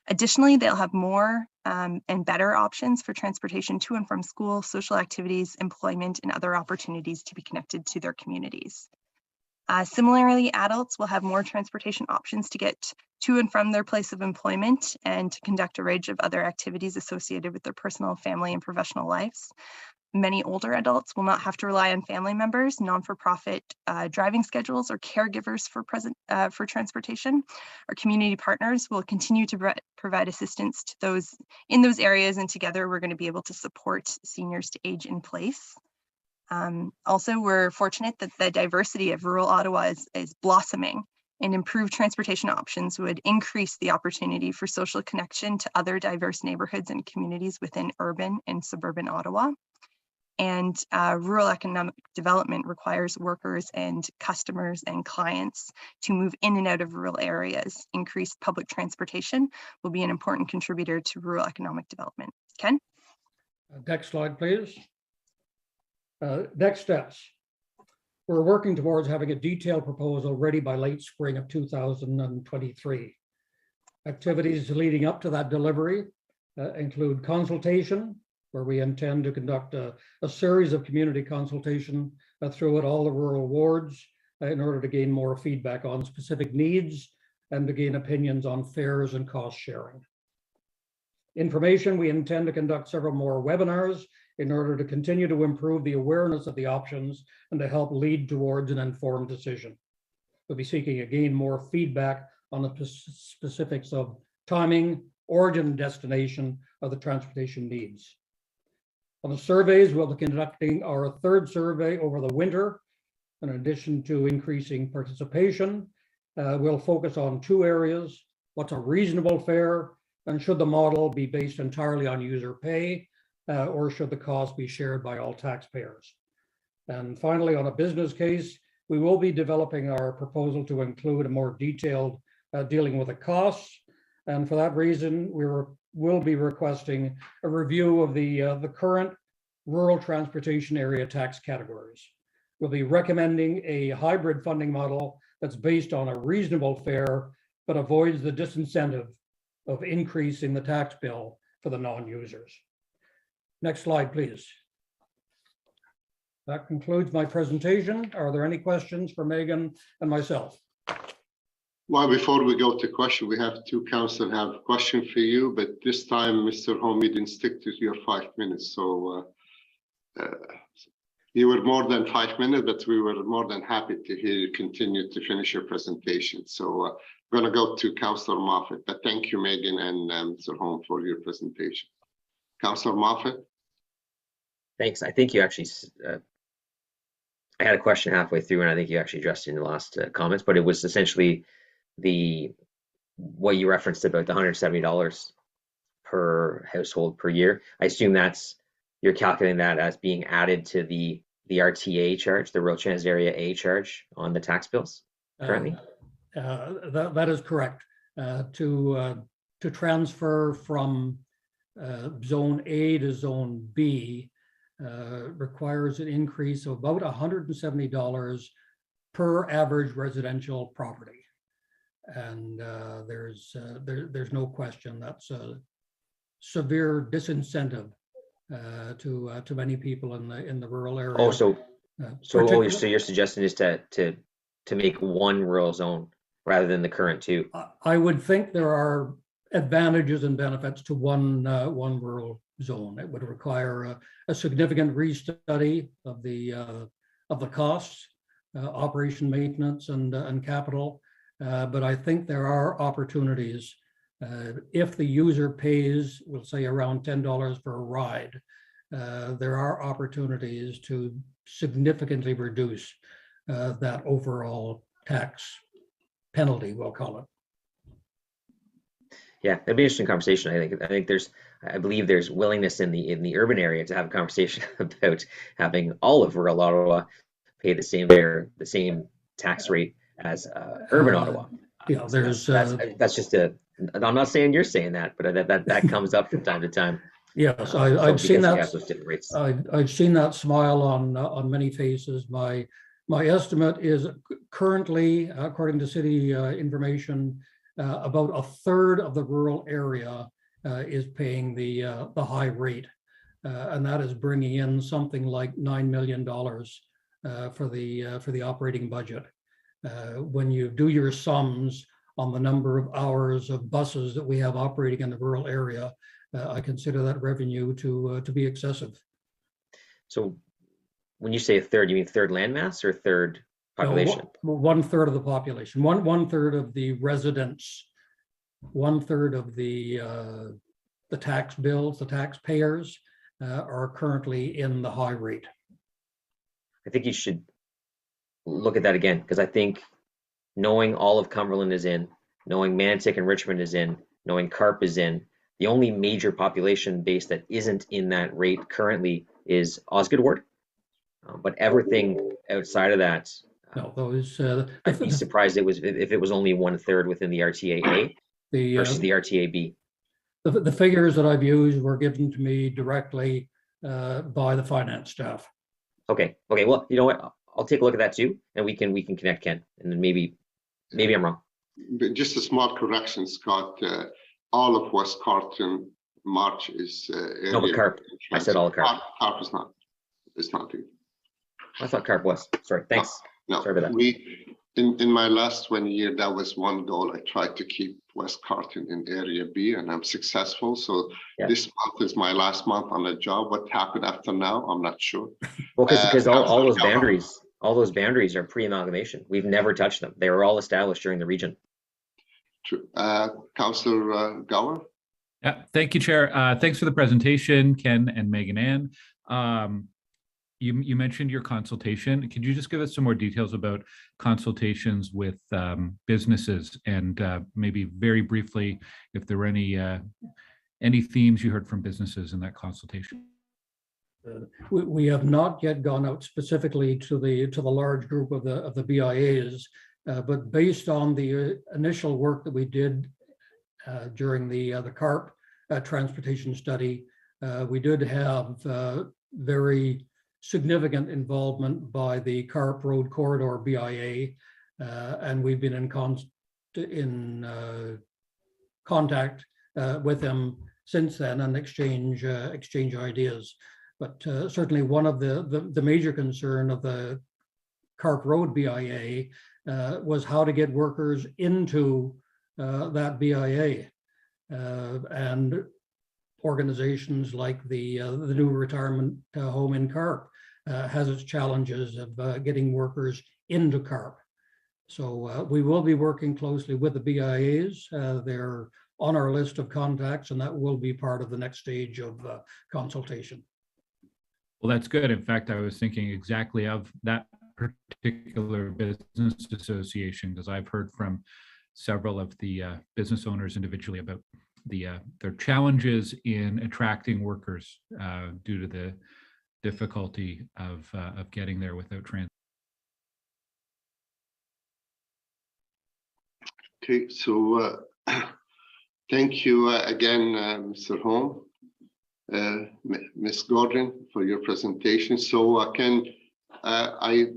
Additionally, they'll have more and better options for transportation to and from school, social activities, employment, and other opportunities to be connected to their communities. Similarly, adults will have more transportation options to get to and from their place of employment and to conduct a range of other activities associated with their personal, family, and professional lives. Many older adults will not have to rely on family members, non-for-profit driving schedules, or caregivers for transportation. Our community partners will continue to provide assistance to those in those areas, and together we're going to be able to support seniors to age in place. Also, we're fortunate that the diversity of rural Ottawa is blossoming, and improved transportation options would increase the opportunity for social connection to other diverse neighborhoods and communities within urban and suburban Ottawa. And rural economic development requires workers and customers and clients to move in and out of rural areas. Increased public transportation will be an important contributor to rural economic development. Ken? Next slide, please. Next steps. We're working towards having a detailed proposal ready by late spring of 2023. Activities leading up to that delivery include consultation, where we intend to conduct a series of community consultation throughout all the rural wards in order to gain more feedback on specific needs and to gain opinions on fares and cost sharing. Information, we intend to conduct several more webinars in order to continue to improve the awareness of the options and to help lead towards an informed decision. We'll be seeking again more feedback on the specifics of timing origin and destination of the transportation needs. On the surveys, we'll be conducting our third survey over the winter. In addition to increasing participation, we'll focus on two areas: what's a reasonable fare, and should the model be based entirely on user pay, or should the cost be shared by all taxpayers? And finally, on a business case, we will be developing our proposal to include a more detailed dealing with the costs. And for that reason, we'll be requesting a review of the current rural transportation area tax categories. We'll be recommending a hybrid funding model that's based on a reasonable fare, but avoids the disincentive of increasing the tax bill for the non-users. Next slide, please. That concludes my presentation. Are there any questions for Megan and myself? Well, before we go to question, we have two council have a question for you, but this time, Mr. Home, you didn't stick to your 5 minutes. So you were more than 5 minutes, but we were more than happy to hear you continue to finish your presentation. So we're going to go to Councillor Moffat, but thank you, Megan and Mr. Home, for your presentation. Councillor Moffat. Thanks. I think you actually, I had a question halfway through, and I think you actually addressed it in the last comments, but it was essentially what you referenced about the $170 per household per year. I assume you're calculating that as being added to the RTA charge, the Rural Transit Area A charge on the tax bills currently? That is correct. To transfer from Zone A to Zone B requires an increase of about $170 per average residential property. And there's no question that's a severe disincentive to many people in the rural area. Oh, so your suggestion is to make one rural zone rather than the current two? I would think there are advantages and benefits to one rural zone. It would require a significant restudy of the costs, operation, maintenance, and capital. But I think there are opportunities if the user pays, we'll say, around $10 for a ride. There are opportunities to significantly reduce that overall tax penalty, we'll call it. Yeah, that'd be an interesting conversation. I believe there's willingness in the urban area to have a conversation about having all of rural Ottawa pay the same tax rate as urban Ottawa. Yeah, there's that's just I'm not saying you're saying that, but that comes up from time to time. Yes, I've seen that. Those different rates. I've seen that smile on many faces. My estimate is currently, according to city information, about a third of the rural area is paying the high rate, and that is bringing in something like $9 million for the operating budget. When you do your sums on the number of hours of buses that we have operating in the rural area, I consider that revenue to be excessive. So when you say a third, you mean third landmass or third population? No, 1/3 of the population, one third of the residents, 1/3 of the tax bills, the taxpayers are currently in the high rate. I think you should look at that again, because I think knowing all of Cumberland is in, knowing Manatech and Richmond is in, knowing Carp is in, the only major population base that isn't in that rate currently is Osgood Ward. But everything outside of that, no, those. I'd be surprised if it was only 1/3 within the RTA A versus the RTA B. The figures that I've used were given to me directly by the finance staff. Okay. Well, you know what? I'll take a look at that too, and we can connect, Ken, and then maybe I'm wrong. But just a small correction, Scott. All of West Carleton March is no, but Carp. I said all of Carp. Carp is not. It's not. I thought Carp was. Sorry. Thanks. No. Sorry about that. We in my last 1 year, that was one goal. I tried to keep West Carleton in Area B, and I'm successful. So yeah. This month is my last month on the job. What happened after now, I'm not sure. Well, because all those boundaries are pre-amalgamation. We've never touched them. They were all established during the region. True. Councillor Gower. Yeah, thank you, Chair. Thanks for the presentation, Ken and Megan Ann. You mentioned your consultation. Could you just give us some more details about consultations with businesses, and maybe very briefly, if there were any themes you heard from businesses in that consultation? We have not yet gone out specifically to the large group of the BIAs, but based on the initial work that we did during the CARP transportation study, we did have very significant involvement by the CARP Road Corridor BIA, and we've been in contact with them since then and exchange ideas. But certainly one of the major concern of the CARP Road BIA was how to get workers into that BIA, and organizations like the new retirement home in CARP has its challenges of getting workers into CARP. So we will be working closely with the BIAs. They're on our list of contacts, and that will be part of the next stage of consultation. Well, that's good. In fact, I was thinking exactly of that particular business association, because I've heard from several of the business owners individually about their challenges in attracting workers due to the difficulty of getting there without transit. Okay, so thank you again, Mr. Holm, Ms. Gordon, for your presentation. So Ken, I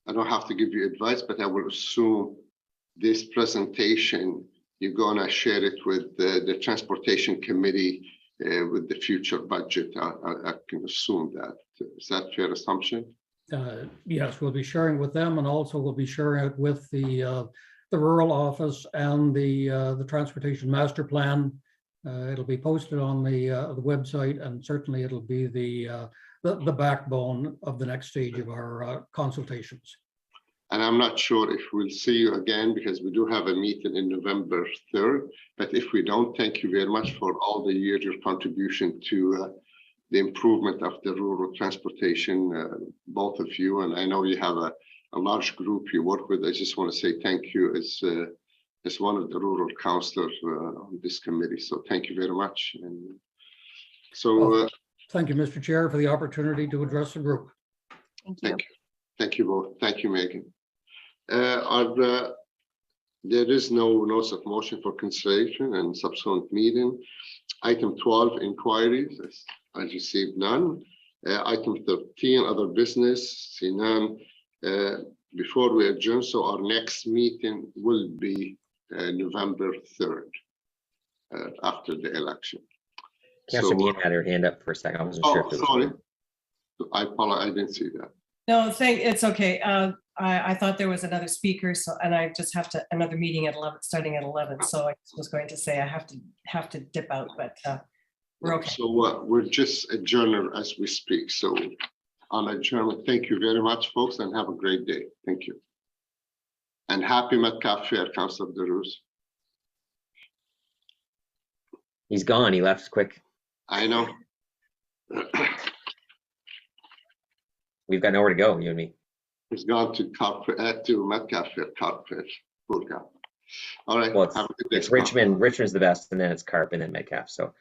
don't have to give you advice, but I will assume this presentation, you're gonna share it with the Transportation Committee with the future budget. I can assume that. Is that a fair assumption? Yes, we'll be sharing with them, and also we'll be sharing it with the rural office and the transportation master plan. It'll be posted on the website, and certainly it'll be the backbone of the next stage of our consultations. And I'm not sure if we'll see you again, because we do have a meeting in November 3rd. But if we don't, thank you very much for all the years, your contribution to the improvement of the rural transportation, both of you. And I know you have a large group you work with. I just want to say thank you as one of the rural councillors on this committee. So thank you very much. And so thank you, Mr. Chair, for the opportunity to address the group. Thank you. Thank you both. Thank you, Megan. There is no notice of motion for consideration and subsequent meeting. Item 12, inquiries. I received none. Item 13, other business. See none. Before we adjourn, so our next meeting will be November 3rd, after the election. Councillor Meehan had her hand up for a second. I wasn't sure if it was. Sorry. I apologize. I didn't see that. No, it's okay. I thought there was another speaker, so, and I just have to, another meeting at 11, starting at 11. So I was going to say I have to dip out, but we're okay. So we're just adjourning as we speak. So on adjournment, thank you very much, folks, and have a great day. Thank you. And happy Metcalfe Fair, Councillor DeRose. He's gone. He left quick. I know. We've got nowhere to go, you and me. He's gone to Metcalfe Fair, Carp Fair. All right. Well, it's Richmond. Richmond's the best, and then it's Carp, and then Metcalfe. So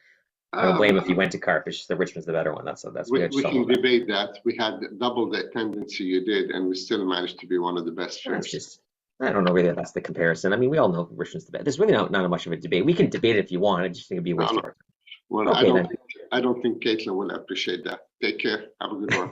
I don't blame if you went to Carp. It's just that Richmond's the better one. That's we can debate that. We had double the attendance you did, and we still managed to be one of the best fairs. I don't know really if that's the comparison. I mean, we all know Richmond's the best. There's really not much of a debate. We can debate it if you want. I just think it'd be a waste of our time. Well, okay, I don't think Caitlin will appreciate that. Take care. Have a good one.